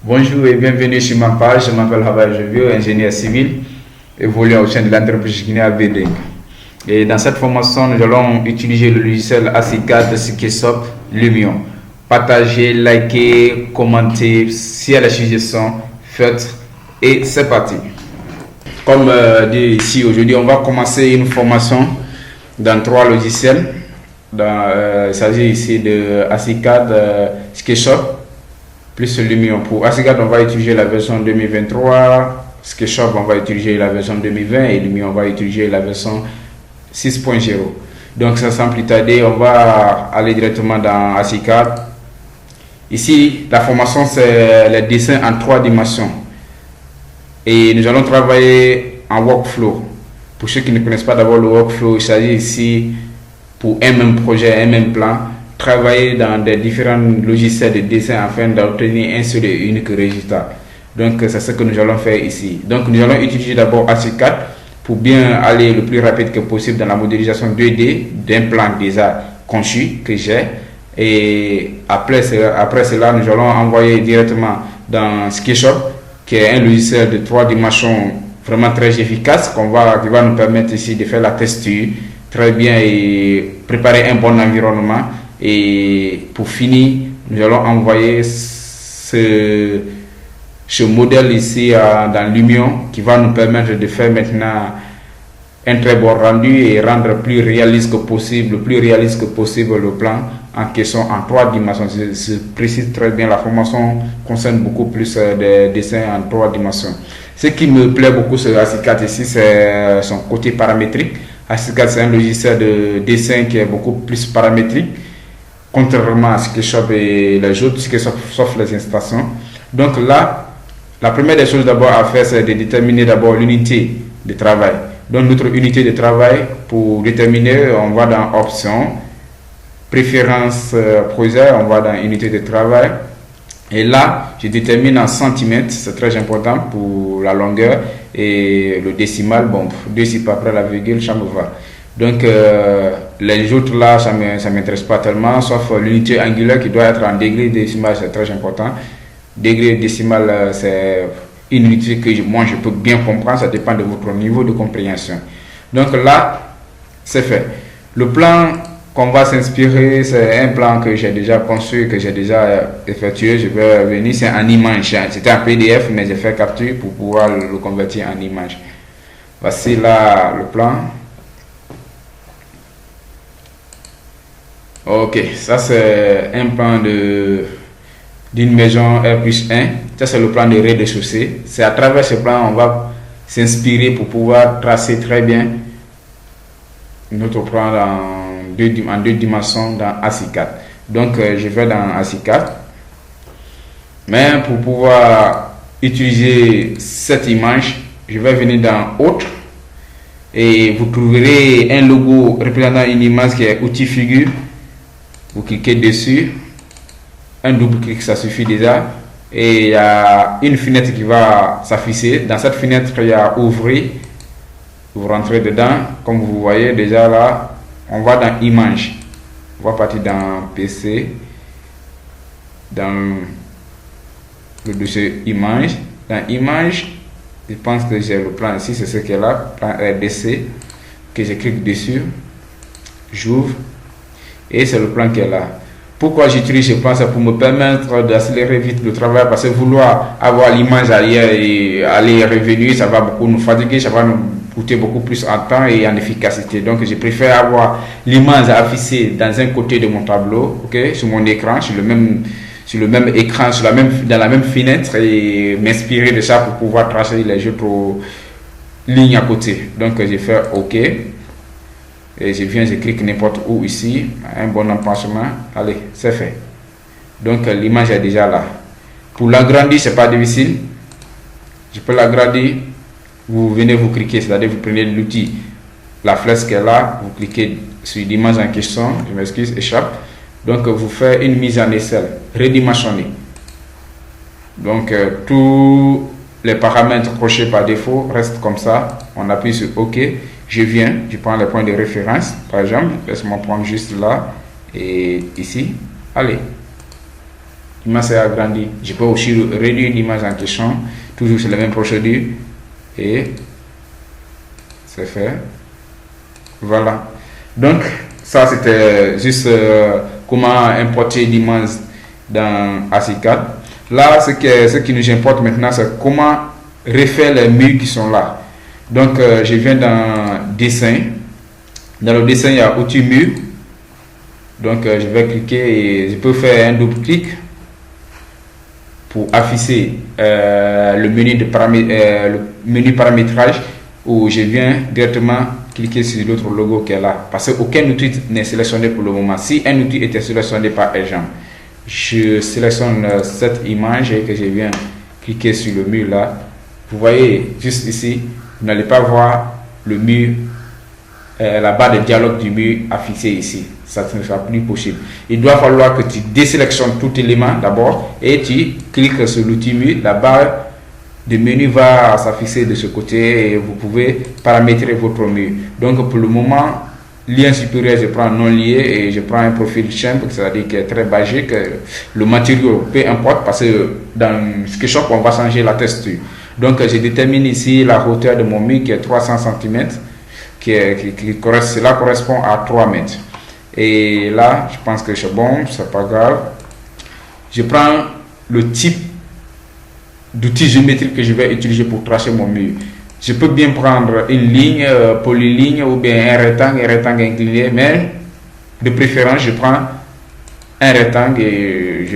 Bonjour et bienvenue sur ma page. Je m'appelle Habaye Jovio, ingénieur civil, évoluant au sein de l'entreprise Guinea BD. Et dans cette formation, nous allons utiliser le logiciel ACICAD, SketchUp, Lumion. Partagez, likez, commentez, si à la suggestion, faites et c'est parti. Comme dit ici aujourd'hui, on va commencer une formation dans 3 logiciels. Il s'agit ici de ACICAD, SketchUp plus Lumion. Pour ACICAD, on va utiliser la version 2023, SketchUp, on va utiliser la version 2020 et Lumion, on va utiliser la version 6.0. Donc, sans plus tarder, on va aller directement dans ACICAD. Ici, la formation, c'est les dessins en 3 dimensions. Et nous allons travailler en workflow. Pour ceux qui ne connaissent pas d'abord le workflow, il s'agit ici, pour un même projet, un même plan, travailler dans des différents logiciels de dessin afin d'obtenir un seul et unique résultat. Donc, c'est ce que nous allons faire ici. Donc, nous allons utiliser d'abord ACICAD pour bien aller le plus rapide que possible dans la modélisation 2D d'un plan déjà conçu que j'ai. Et après cela, nous allons envoyer directement dans SketchUp, qui est un logiciel de 3 dimensions vraiment très efficace qui va nous permettre ici de faire la texture très bien et préparer un bon environnement. Et pour finir, nous allons envoyer ce modèle ici dans Lumion qui va nous permettre de faire maintenant un très bon rendu et rendre le plus réaliste que possible le plan en question en 3 dimensions. Je précise très bien, la formation concerne beaucoup plus des dessins en 3 dimensions. Ce qui me plaît beaucoup sur ACICAD ici, c'est son côté paramétrique. ACICAD, c'est un logiciel de dessin qui est beaucoup plus paramétrique, contrairement à SketchUp et les autres, sauf les installations. Donc là, la première des choses d'abord à faire, c'est de déterminer d'abord l'unité de travail. Donc notre unité de travail, pour déterminer, on va dans Options, Préférences projet, on va dans Unité de travail. Et là, je détermine en centimètres, c'est très important pour la longueur, et le décimal, bon, 2 chiffres après la virgule, ça me va. Donc, les autres là, ça ne m'intéresse pas tellement, sauf l'unité angulaire qui doit être en degré décimal, c'est très important. Degré décimal, c'est une unité que moi je peux bien comprendre, ça dépend de votre niveau de compréhension. Donc là, c'est fait. Le plan qu'on va s'inspirer, c'est un plan que j'ai déjà conçu, que j'ai déjà effectué. Je vais venir, c'est en image. C'était un PDF, mais j'ai fait capture pour pouvoir le convertir en image. Voici là le plan. Ok, ça c'est un plan d'une maison R+1. Ça c'est le plan de rez-de-chaussée. C'est à travers ce plan on va s'inspirer pour pouvoir tracer très bien notre plan en 2 dimensions dans ACICAD. Donc je vais dans ACICAD. Mais pour pouvoir utiliser cette image, je vais venir dans Autre. Et vous trouverez un logo représentant une image qui est outil figure. Vous cliquez dessus, un double clic ça suffit déjà, et il y a une fenêtre qui va s'afficher. Dans cette fenêtre il y a ouvrir, vous rentrez dedans, comme vous voyez déjà là, on va dans image, on va partir dans PC, dans le dossier image. Dans image, je pense que j'ai le plan ici, c'est ce qui est là, plan RDC, que je clique dessus, j'ouvre. Et c'est le plan qui est là. Pourquoi j'utilise ce plan? C'est pour me permettre d'accélérer vite le travail, parce que vouloir avoir l'image ailleurs et aller et revenir, ça va beaucoup nous fatiguer, ça va nous coûter beaucoup plus en temps et en efficacité. Donc je préfère avoir l'image affichée dans un côté de mon tableau, okay, sur mon écran, sur le même écran, dans la même fenêtre, et m'inspirer de ça pour pouvoir tracer les autres lignes à côté. Donc je fais OK. Et je clique n'importe où ici, un bon emplacement, allez, c'est fait. Donc l'image est déjà là. Pour l'agrandir, c'est pas difficile. Je peux l'agrandir. Vous venez, vous cliquez, c'est-à-dire vous prenez l'outil, la flèche qui est là, vous cliquez sur l'image en question, je m'excuse, échappe. Donc vous faites une mise en échelle, redimensionner. Donc tous les paramètres cochés par défaut restent comme ça. On appuie sur OK. Je prends les points de référence, par exemple, laisse-moi prendre juste là et ici. Allez, L'image est agrandie. Je peux aussi réduire l'image en question. Toujours c'est la même procédure. Et c'est fait. Voilà. Donc, ça c'était juste comment importer l'image dans ACICAD. Là, ce qui nous importe maintenant, c'est comment refaire les murs qui sont là. Donc, je viens dans dessin. Dans le dessin, il y a outil mur. Donc, je vais cliquer et je peux faire un double clic pour afficher le menu paramétrage, où je viens directement cliquer sur l'autre logo qui est là. Parce qu'aucun outil n'est sélectionné pour le moment. Si un outil était sélectionné par exemple, je sélectionne cette image et que je viens cliquer sur le mur là. Vous voyez juste ici, vous n'allez pas voir le mur, la barre de dialogue du mur affichée ici. Ça ne sera plus possible. Il doit falloir que tu désélectionnes tout élément d'abord et tu cliques sur l'outil mur. La barre de menu va s'afficher de ce côté et vous pouvez paramétrer votre mur. Donc pour le moment, lien supérieur, je prends non lié et je prends un profil simple, c'est-à-dire qui est très basique. Le matériau, peu importe, parce que dans SketchUp, on va changer la texture. Donc je détermine ici la hauteur de mon mur qui est 300 cm, cela correspond à 3 mètres. Et là, je pense que c'est bon, c'est pas grave. Je prends le type d'outil géométrique que je vais utiliser pour tracer mon mur. Je peux bien prendre une ligne, polyligne ou bien un rectangle incliné, mais de préférence, je prends un rectangle et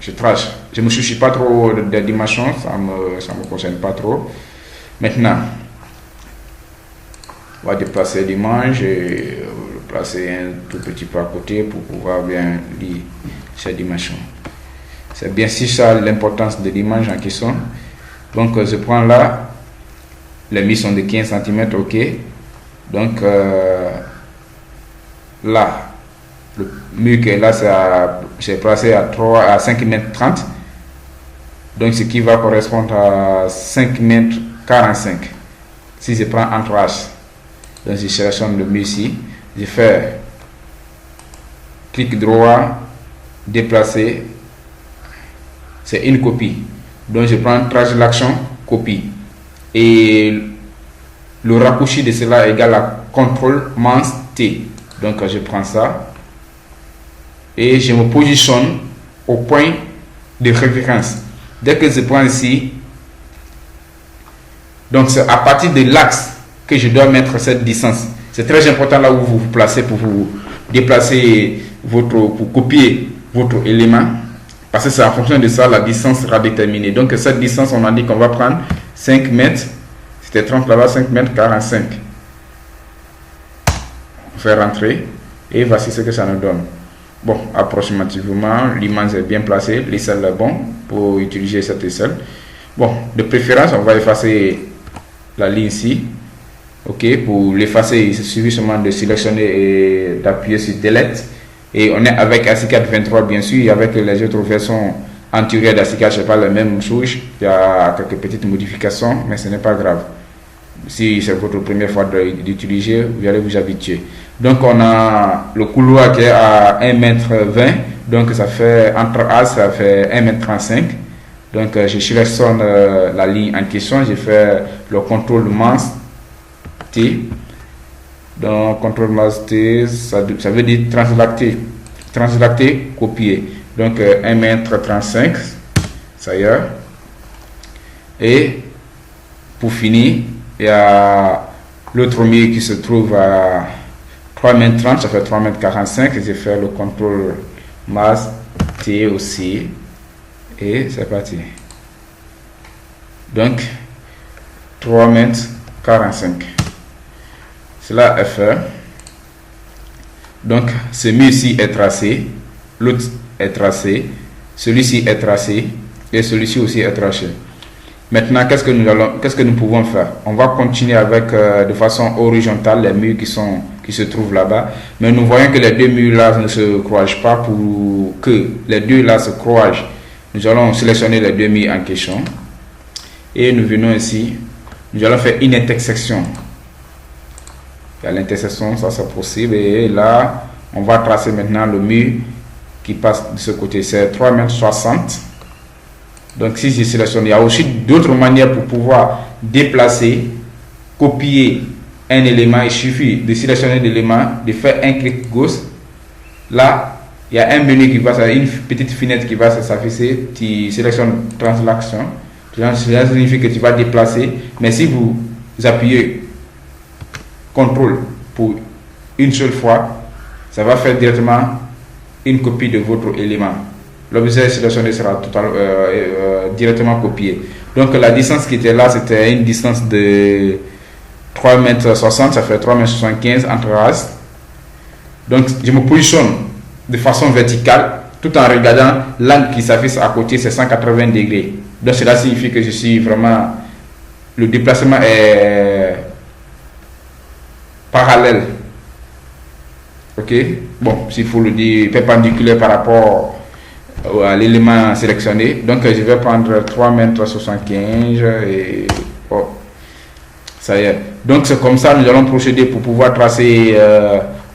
je trace. Je ne me soucie pas trop des dimensions, ça me concerne pas trop. Maintenant, on va déplacer l'image et placer un tout petit peu à côté pour pouvoir bien lire ces dimensions. C'est bien si ça l'importance de l'image en question. Donc je prends là, les murs sont de 15 cm, ok. Donc là, le mur qui est là, c'est placé à 5 m 30. Donc ce qui va correspondre à 5 m 45. Si je prends entre H, donc je sélectionne le mur ici. Je fais clic droit, déplacer, c'est une copie. Donc je prends trace de l'action, copie. Et le raccourci de cela égale à CTRL-T. Donc je prends ça et je me positionne au point de référence. Dès que je prends ici, donc c'est à partir de l'axe que je dois mettre cette distance. C'est très important là où vous vous placez pour vous déplacer pour copier votre élément. Parce que c'est en fonction de ça, la distance sera déterminée. Donc cette distance, on a dit qu'on va prendre 5 mètres. C'était 30 là-bas, 5 mètres 45. On fait rentrer. Et voici ce que ça nous donne. Bon, approximativement, l'image est bien placée. L'aisselle est bon pour utiliser cette aisselle. Bon, de préférence, on va effacer la ligne ici. Ok, pour l'effacer, il suffit seulement de sélectionner et d'appuyer sur Delete. Et on est avec ACICAD 23 bien sûr, et avec les autres versions antérieures d'ACICAD, je n'ai pas la même souche. Il y a quelques petites modifications, mais ce n'est pas grave. Si c'est votre première fois d'utiliser, vous allez vous habituer. Donc on a le couloir qui est à 1 m 20, donc ça fait entre A, ça fait 1 m 35. Donc je sélectionne la ligne en question, je fais le contrôle masse T. Donc contrôle masse T, ça veut dire translacter, copier. Donc 1 m 35, ça y est. Et pour finir, il y a l'autre mur qui se trouve à 3 m 30, ça fait 3 m 45. Je fais le contrôle masse T aussi. Et c'est parti. Donc 3 m 45. Cela est fait. Donc ce mur-ci est tracé, l'autre est tracé, celui-ci est tracé et celui-ci aussi est tracé. Maintenant, qu'est-ce que nous pouvons faire? On va continuer avec de façon horizontale les murs qui se trouvent là-bas. Mais nous voyons que les deux murs là ne se croisent pas. Pour que les deux là se croisent, nous allons sélectionner les deux murs en question. Et nous venons ici, nous allons faire une intersection. À l'intersection, ça c'est possible. Et là, on va tracer maintenant le mur qui passe de ce côté, c'est 3,60 m. Donc si je sélectionne, il y a aussi d'autres manières pour pouvoir déplacer, copier un élément. Il suffit de sélectionner l'élément, de faire un clic gauche. Là, il y a un menu qui va, une petite fenêtre qui va s'afficher. Tu sélectionnes translation. Cela signifie que tu vas déplacer. Mais si vous appuyez CTRL pour une seule fois, ça va faire directement une copie de votre élément. L'objet sélectionné sera directement copié. Donc la distance qui était là, c'était une distance de 3,60 m, ça fait 3,75 m entre rases. Donc je me positionne de façon verticale tout en regardant l'angle qui s'affiche à côté, c'est 180 degrés. Donc cela signifie que je suis vraiment, le déplacement est parallèle. Ok, bon, s'il faut le dire, perpendiculaire par rapport à l'élément sélectionné. Donc je vais prendre 3,75 m et oh, ça y est. Donc c'est comme ça nous allons procéder pour pouvoir tracer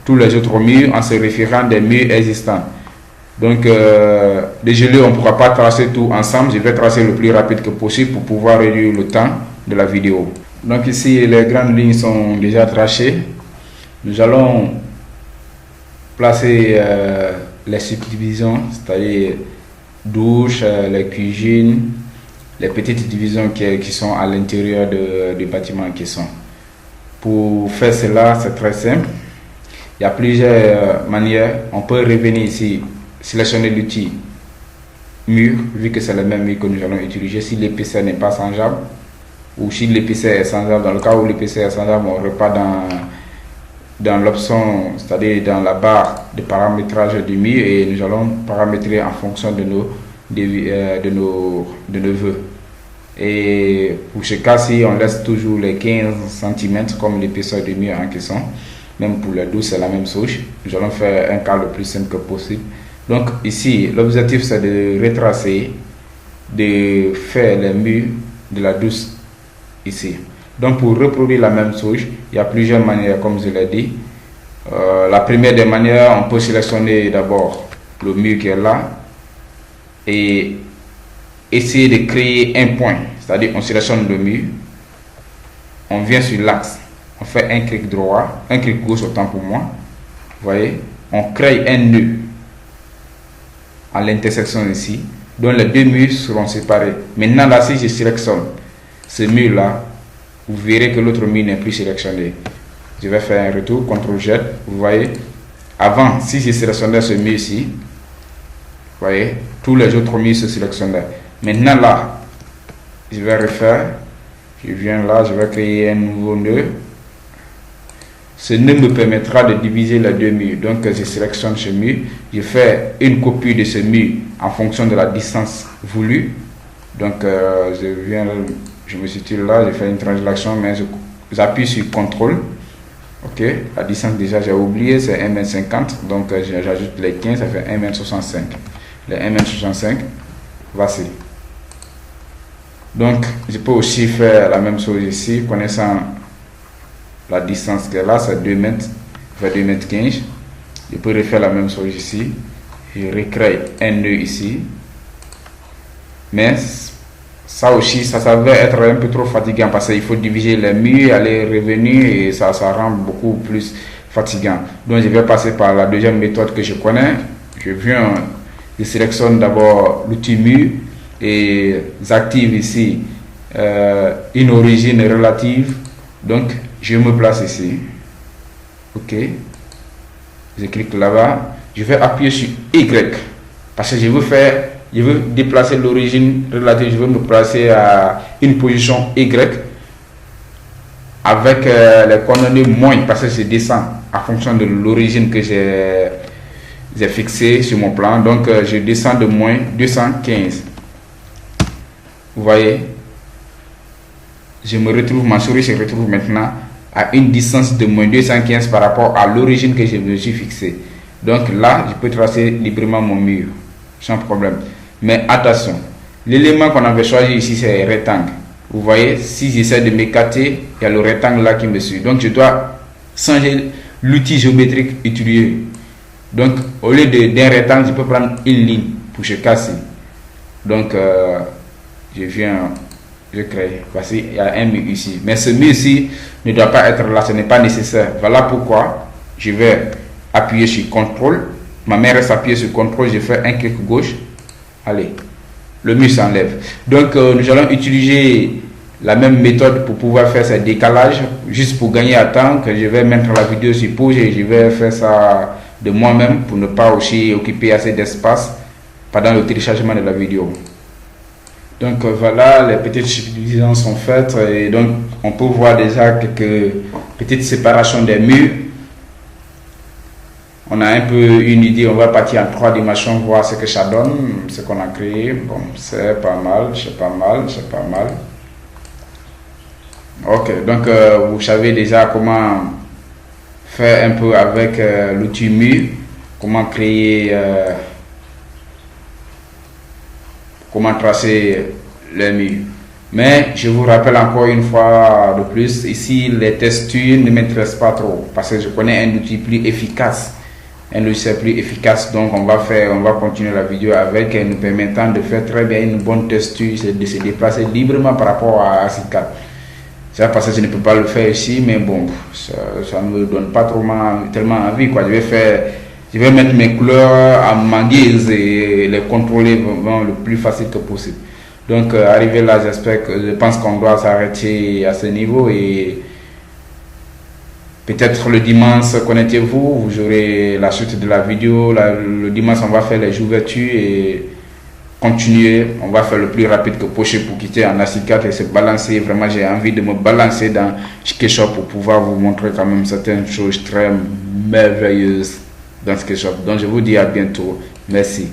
tous les autres murs en se référant des murs existants. Donc désolé, on ne pourra pas tracer tout ensemble. Je vais tracer le plus rapide que possible pour pouvoir réduire le temps de la vidéo. Donc ici les grandes lignes sont déjà tracées. Nous allons placer les subdivisions, c'est-à-dire douche, les cuisines, les petites divisions qui sont à l'intérieur du bâtiment en question. Pour faire cela, c'est très simple. Il y a plusieurs manières. On peut revenir ici, sélectionner l'outil mur, vu que c'est le même mur que nous allons utiliser. Si l'épaisseur n'est pas changeable, ou si l'épaisseur est changeable, dans le cas où l'épaisseur est changeable, on repart dans l'option, c'est-à-dire dans la barre de paramétrage du mur, et nous allons paramétrer en fonction de nos vœux. Et pour ce cas-ci, on laisse toujours les 15 cm comme l'épaisseur du mur en question. Même pour la douche, c'est la même chose. Nous allons faire un cas le plus simple que possible. Donc ici, l'objectif c'est de retracer, de faire les murs de la douche ici. Donc pour reproduire la même chose, il y a plusieurs manières comme je l'ai dit. La première des manières, on peut sélectionner d'abord le mur qui est là et essayer de créer un point. C'est-à-dire on sélectionne le mur, on vient sur l'axe, on fait un clic droit, un clic gauche autant pour moi. Vous voyez, on crée un nœud à l'intersection ici, dont les deux murs seront séparés. Maintenant là, si je sélectionne ce mur là, vous verrez que l'autre mur n'est plus sélectionné. Je vais faire un retour, CTRL-Z. Vous voyez, avant, si je sélectionnais ce mur ici, vous voyez, tous les autres murs se sélectionnaient. Maintenant là, je vais refaire. Je viens là, je vais créer un nouveau nœud. Ce nœud me permettra de diviser les deux murs. Donc je sélectionne ce mur, je fais une copie de ce mur en fonction de la distance voulue. Donc je me situe là, je fais une translation, mais j'appuie sur CTRL. Ok, la distance déjà j'ai oublié, c'est 1,50 m, donc j'ajoute les 15, ça fait 1,65 m. Les 1,65 m, voici. Donc je peux aussi faire la même chose ici, connaissant la distance qui est là, c'est 2 mètres, fait 2,15 m. Je peux refaire la même chose ici, je recrée un nœud ici, mais ça aussi, ça va être un peu trop fatigant parce qu'il faut diviser les murs, aller revenir et ça rend beaucoup plus fatigant. Donc je vais passer par la deuxième méthode que je connais. Je sélectionne d'abord l'outil mur et j'active ici une origine relative. Donc je me place ici. Ok. Je clique là-bas. Je vais appuyer sur Y parce que je veux déplacer l'origine relative, je veux me placer à une position Y avec les coordonnées moins parce que je descends en fonction de l'origine que j'ai fixée sur mon plan. Donc je descends de moins 215. Vous voyez, ma souris se retrouve maintenant à une distance de moins 215 par rapport à l'origine que je me suis fixée. Donc là, je peux tracer librement mon mur sans problème. Mais attention, l'élément qu'on avait choisi ici c'est rectangle. Vous voyez, si j'essaie de m'écarter, il y a le rectangle là qui me suit. Donc je dois changer l'outil géométrique utilisé. Donc, au lieu d'un rectangle, je peux prendre une ligne pour se casser. Donc, je viens, je crée. Voici, il y a un mur ici. Mais ce mur ici ne doit pas être là, ce n'est pas nécessaire. Voilà pourquoi je vais appuyer sur CTRL. Ma main reste appuyée sur CTRL, je fais un clic gauche. Allez, le mur s'enlève. Donc, nous allons utiliser la même méthode pour pouvoir faire ce décalage, juste pour gagner à temps, que je vais mettre la vidéo sur pause et je vais faire ça de moi-même pour ne pas aussi occuper assez d'espace pendant le téléchargement de la vidéo. Donc voilà, les petites subdivisions sont faites et donc on peut voir déjà quelques petites séparations des murs. On a un peu une idée, on va partir en 3 dimensions, voir ce que ça donne, ce qu'on a créé. Bon, c'est pas mal, c'est pas mal, c'est pas mal. Ok, donc vous savez déjà comment faire un peu avec l'outil mur, comment créer, comment tracer les murs. Mais je vous rappelle encore une fois de plus, ici les textures ne m'intéressent pas trop parce que je connais un outil plus efficace, un logiciel plus efficace. Donc on va continuer la vidéo avec, nous permettant de faire très bien une bonne texture, de se déplacer librement par rapport à ACID4. C'est parce que je ne peux pas le faire ici, mais bon, ça ne me donne pas tellement envie, quoi. Je vais mettre mes couleurs à ma guise et les contrôler vraiment le plus facile que possible. Donc, arrivé là, je pense qu'on doit s'arrêter à ce niveau et peut-être le dimanche, connectez-vous, vous aurez la suite de la vidéo. Le dimanche, on va faire les ouvertures et continuer. On va faire le plus rapide que possible pour quitter en ACID4 et se balancer. Vraiment, j'ai envie de me balancer dans SketchUp pour pouvoir vous montrer quand même certaines choses très merveilleuses dans SketchUp. Donc, je vous dis à bientôt. Merci.